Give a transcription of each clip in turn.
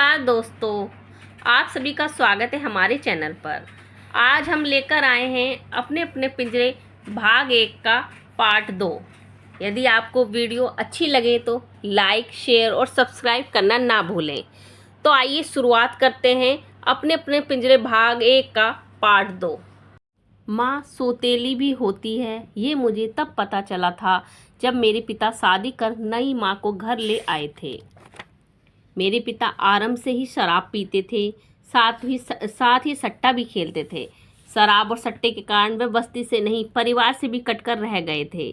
नमस्कार दोस्तों, आप सभी का स्वागत है हमारे चैनल पर। आज हम लेकर आए हैं अपने अपने पिंजरे भाग 1 का पार्ट 2। यदि आपको वीडियो अच्छी लगे तो लाइक, शेयर और सब्सक्राइब करना ना भूलें। तो आइए शुरुआत करते हैं अपने अपने पिंजरे भाग 1 का पार्ट 2। माँ सौतेली भी होती है, ये मुझे तब पता चला था जब मेरे पिता शादी कर नई माँ को घर ले आए थे। मेरे पिता आरंभ से ही शराब पीते थे, साथ ही सट्टा भी खेलते थे। शराब और सट्टे के कारण वे बस्ती से नहीं, परिवार से भी कटकर रह गए थे।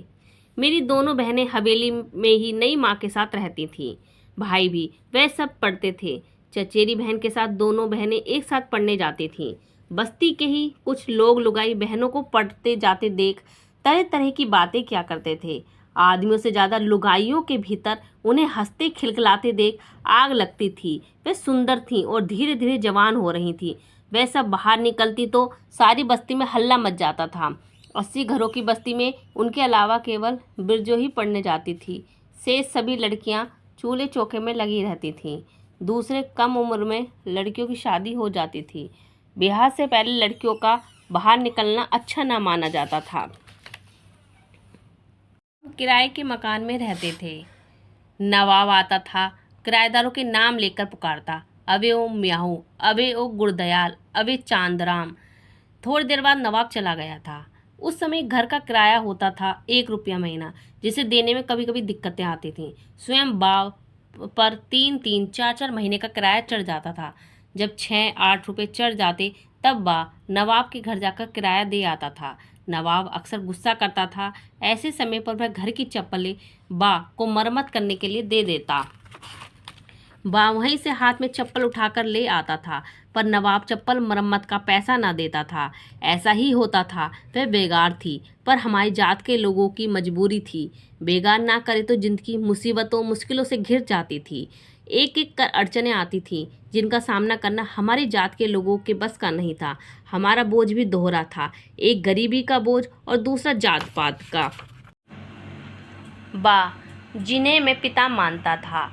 मेरी दोनों बहनें हवेली में ही नई माँ के साथ रहती थीं। भाई भी, वे सब पढ़ते थे। चचेरी बहन के साथ दोनों बहनें एक साथ पढ़ने जाती थीं। बस्ती के ही कुछ लोग लुगाई बहनों को पढ़ते जाते देख तरह तरह की बातें क्या करते थे। आदमियों से ज़्यादा लुगाइयों के भीतर उन्हें हंसते खिलखिलाते देख आग लगती थी। वे सुंदर थीं और धीरे धीरे जवान हो रही थीं। वे सब बाहर निकलती तो सारी बस्ती में हल्ला मच जाता था। 80 घरों की बस्ती में उनके अलावा केवल बिरजो ही पढ़ने जाती थी। शेष सभी लड़कियां चूल्हे चौके में लगी रहती थीं। दूसरे कम उम्र में लड़कियों की शादी हो जाती थी। ब्याह से पहले लड़कियों का बाहर निकलना अच्छा ना माना जाता था। किराए के मकान में रहते थे। नवाब आता था, किराएदारों के नाम लेकर पुकारता, अबे ओ म्याहू, अबे ओ गुरदयाल, अबे चांदराम। थोड़ी देर बाद नवाब चला गया था। उस समय घर का किराया होता था 1 रुपया महीना, जिसे देने में कभी कभी दिक्कतें आती थीं। स्वयं बाव पर 3-3, 4-4 महीने का किराया चढ़ जाता था। जब 6-8 रुपये चढ़ जाते तब बा नवाब के घर जाकर किराया दे आता था। नवाब अक्सर गुस्सा करता था। ऐसे समय पर वह घर की चप्पलें बा को मरम्मत करने के लिए दे देता। बा वहीं से हाथ में चप्पल उठाकर ले आता था, पर नवाब चप्पल मरम्मत का पैसा ना देता था। ऐसा ही होता था। वह बेगार थी, पर हमारी जात के लोगों की मजबूरी थी। बेगार ना करे तो जिंदगी मुसीबतों मुश्किलों से घिर जाती थी। एक एक कर अड़चनें आती थीं, जिनका सामना करना हमारी जात के लोगों के बस का नहीं था। हमारा बोझ भी दोहरा था, एक गरीबी का बोझ और दूसरा जात पात का। बा जिन्हें मैं पिता मानता था,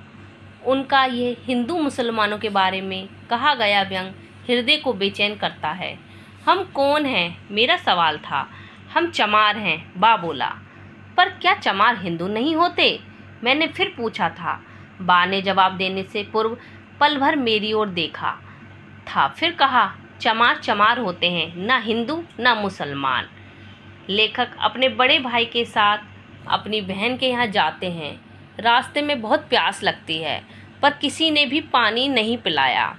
उनका ये हिंदू मुसलमानों के बारे में कहा गया व्यंग हृदय को बेचैन करता है। हम कौन हैं, मेरा सवाल था। हम चमार हैं, बा बोला। पर क्या चमार हिंदू नहीं होते, मैंने फिर पूछा था। बा ने जवाब देने से पूर्व पल भर मेरी ओर देखा था, फिर कहा, चमार चमार होते हैं, ना हिंदू ना मुसलमान। लेखक अपने बड़े भाई के साथ अपनी बहन के यहाँ जाते हैं। रास्ते में बहुत प्यास लगती है, पर किसी ने भी पानी नहीं पिलाया।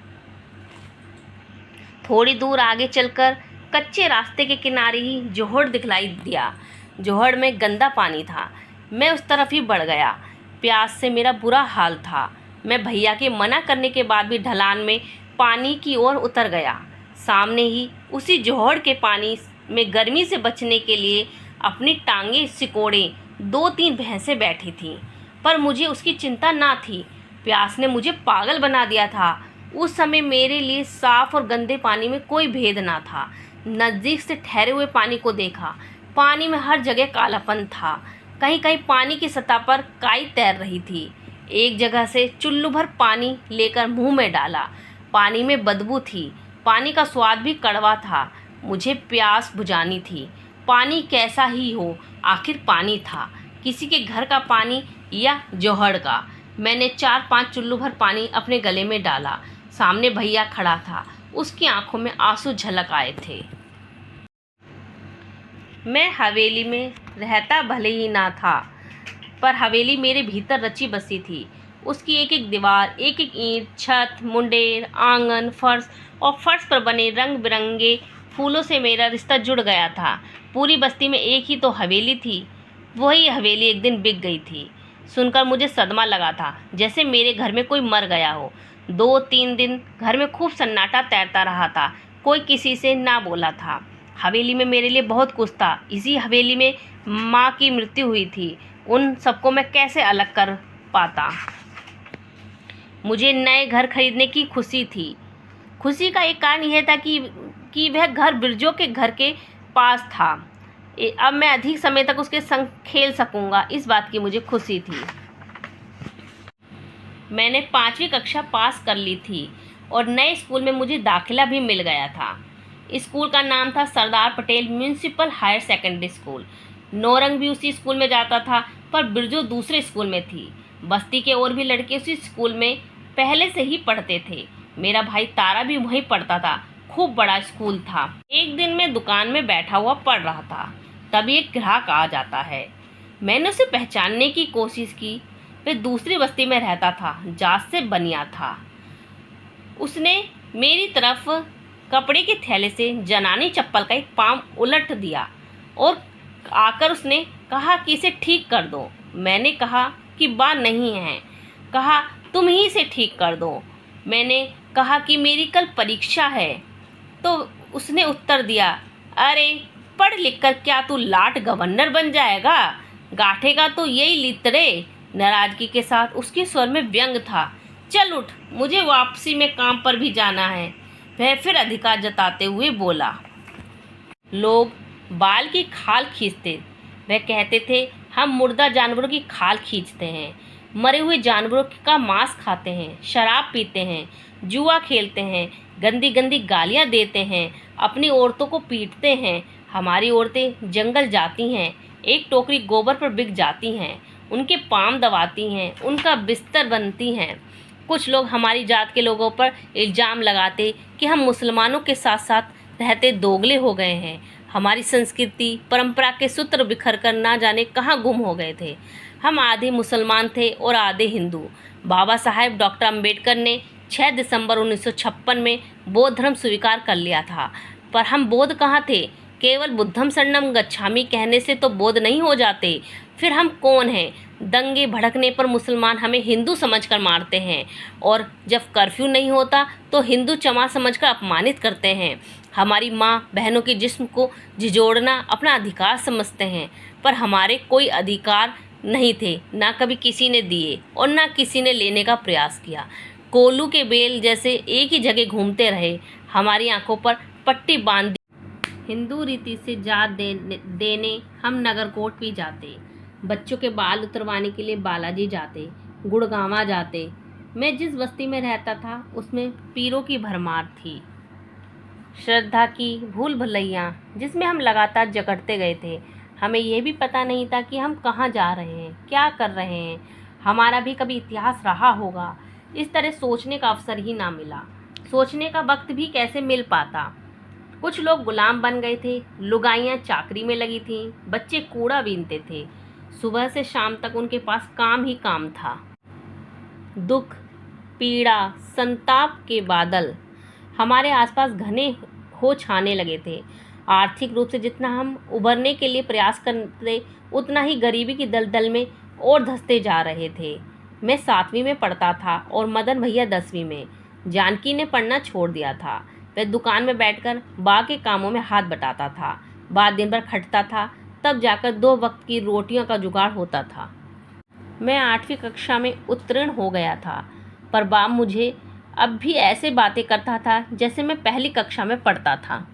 थोड़ी दूर आगे चलकर कच्चे रास्ते के किनारे ही जोहड़ दिखलाई दिया। जोहड़ में गंदा पानी था। मैं उस तरफ ही बढ़ गया। प्यास से मेरा बुरा हाल था। मैं भैया के मना करने के बाद भी ढलान में पानी की ओर उतर गया। सामने ही उसी जोहड़ के पानी में गर्मी से बचने के लिए अपनी टांगें सिकोड़े 2-3 भैंसें बैठी थीं, पर मुझे उसकी चिंता ना थी। प्यास ने मुझे पागल बना दिया था। उस समय मेरे लिए साफ और गंदे पानी में कोई भेद ना था। नज़दीक से ठहरे हुए पानी को देखा। पानी में हर जगह कालापन था। कहीं कहीं पानी की सतह पर काई तैर रही थी। एक जगह से चुल्लू भर पानी लेकर मुंह में डाला। पानी में बदबू थी। पानी का स्वाद भी कड़वा था। मुझे प्यास बुझानी थी। पानी कैसा ही हो, आखिर पानी था। किसी के घर का पानी या जोहड़ का। मैंने 4-5 चुल्लू भर पानी अपने गले में डाला। सामने भैया खड़ा था। उसकी आंखों में आंसू झलक आए थे। मैं हवेली में रहता भले ही ना था, पर हवेली मेरे भीतर रची बसी थी। उसकी एक एक दीवार, एक एक ईंट, छत, मुंडेर, आंगन, फर्श और फर्श पर बने रंग बिरंगे फूलों से मेरा रिश्ता जुड़ गया था। पूरी बस्ती में एक ही तो हवेली थी। वही हवेली एक दिन बिक गई थी। सुनकर मुझे सदमा लगा था, जैसे मेरे घर में कोई मर गया हो। 2-3 दिन घर में खूब सन्नाटा तैरता रहा था। कोई किसी से ना बोला था। हवेली में मेरे लिए बहुत कुछ था। इसी हवेली में माँ की मृत्यु हुई थी। उन सबको मैं कैसे अलग कर पाता। मुझे नए घर खरीदने की खुशी थी। खुशी का एक कारण यह था कि वह घर बिरजो के घर के पास था। अब मैं अधिक समय तक उसके संग खेल सकूंगा, इस बात की मुझे खुशी थी। मैंने 5वीं कक्षा पास कर ली थी और नए स्कूल में मुझे दाखिला भी मिल गया था। स्कूल का नाम था Sardar Patel municipal higher secondary school. Naurang भी उसी स्कूल में जाता था, पर बिरजू दूसरे स्कूल में थी। बस्ती के और भी लड़के उसी स्कूल में पहले से ही पढ़ते थे। मेरा भाई तारा भी वहीं पढ़ता था। खूब बड़ा स्कूल था। एक दिन मैं दुकान में बैठा हुआ पढ़ रहा था, तभी एक ग्राहक आ जाता है। मैंने उसे पहचानने की कोशिश की। वह दूसरी बस्ती में रहता था, जात से बनिया था। उसने मेरी तरफ कपड़े के थैले से जनानी चप्पल का एक पाँव उलट दिया और आकर उसने कहा कि इसे ठीक कर दो। मैंने कहा कि बात नहीं है। कहा तुम ही इसे ठीक कर दो। मैंने कहा कि मेरी कल परीक्षा है। तो उसने उत्तर दिया, अरे पढ़ लिख कर क्या तू लाट गवर्नर बन जाएगा, गाठेगा तो यही लितरे। नाराजगी के साथ उसके स्वर में व्यंग था। चल उठ, मुझे वापसी में काम पर भी जाना है। वह फिर अधिकार जताते हुए बोला। लोग बाल की खाल खींचते। वह कहते थे हम मुर्दा जानवरों की खाल खींचते हैं, मरे हुए जानवरों का मांस खाते हैं, शराब पीते हैं, जुआ खेलते हैं, गंदी गंदी गालियाँ देते हैं, अपनी औरतों को पीटते हैं। हमारी औरतें जंगल जाती हैं, एक टोकरी गोबर पर बिक जाती हैं, उनके पाँव दबाती हैं, उनका बिस्तर बनती हैं। कुछ लोग हमारी जात के लोगों पर इल्ज़ाम लगाते कि हम मुसलमानों के साथ साथ रहते दोगले हो गए हैं। हमारी संस्कृति परंपरा के सूत्र बिखर कर ना जाने कहाँ गुम हो गए थे। हम आधे मुसलमान थे और आधे हिंदू। बाबा साहेब डॉक्टर अंबेडकर ने 6 दिसंबर 1956 में बौद्ध धर्म स्वीकार कर लिया था, पर हम बौद्ध कहाँ थे? केवल बुद्धम शरणम गच्छामि कहने से तो बौद्ध नहीं हो जाते। फिर हम कौन हैं? दंगे भड़कने पर मुसलमान हमें हिंदू समझकर मारते हैं और जब कर्फ्यू नहीं होता तो हिंदू चमार समझकर अपमानित करते हैं। हमारी माँ बहनों के जिस्म को झिझोड़ना अपना अधिकार समझते हैं, पर हमारे कोई अधिकार नहीं थे, ना कभी किसी ने दिए और ना किसी ने लेने का प्रयास किया। कोल्हू के बेल जैसे एक ही जगह घूमते रहे। हमारी आंखों पर पट्टी बांध दी। हिंदू रीति से जात देने हम नगरकोट भी जाते, बच्चों के बाल उतरवाने के लिए बालाजी जाते, गुड़गांवा जाते। मैं जिस बस्ती में रहता था उसमें पीरों की भरमार थी, श्रद्धा की भूल भुलैया जिसमें हम लगातार जकड़ते गए थे। हमें यह भी पता नहीं था कि हम कहाँ जा रहे हैं, क्या कर रहे हैं, हमारा भी कभी इतिहास रहा होगा। इस तरह सोचने का अवसर ही ना मिला। सोचने का वक्त भी कैसे मिल पाता। कुछ लोग गुलाम बन गए थे, लुगाइयाँ चाकरी में लगी थीं, बच्चे कूड़ा बीनते थे। सुबह से शाम तक उनके पास काम ही काम था। दुख, पीड़ा, संताप के बादल हमारे आसपास घने हो छाने लगे थे। आर्थिक रूप से जितना हम उभरने के लिए प्रयास करते, उतना ही गरीबी की दलदल में और धंसते जा रहे थे। मैं 7वीं में पढ़ता था और मदन भैया 10वीं में। जानकी ने पढ़ना छोड़ दिया था। वह दुकान में बैठकर बाग के कामों में हाथ बटाता था। बाद दिन भर खटता था, तब जाकर 2 वक्त की रोटियों का जुगाड़ होता था। मैं 8वीं कक्षा में उत्तीर्ण हो गया था, पर बाप मुझे अब भी ऐसे बातें करता था जैसे मैं पहली कक्षा में पढ़ता था।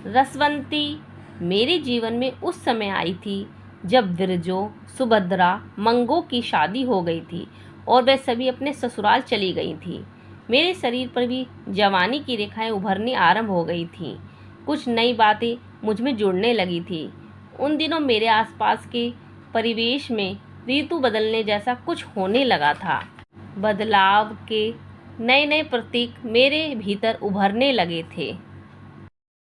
रसवंती मेरे जीवन में उस समय आई थी जब विरजो, सुभद्रा, मंगो की शादी हो गई थी और वे सभी अपने ससुराल चली गई थी। मेरे शरीर पर भी जवानी की रेखाएं उभरनी आरंभ हो गई थीं। कुछ नई बातें मुझ में जुड़ने लगी थी। उन दिनों मेरे आसपास के परिवेश में ऋतु बदलने जैसा कुछ होने लगा था। बदलाव के नए नए प्रतीक मेरे भीतर उभरने लगे थे।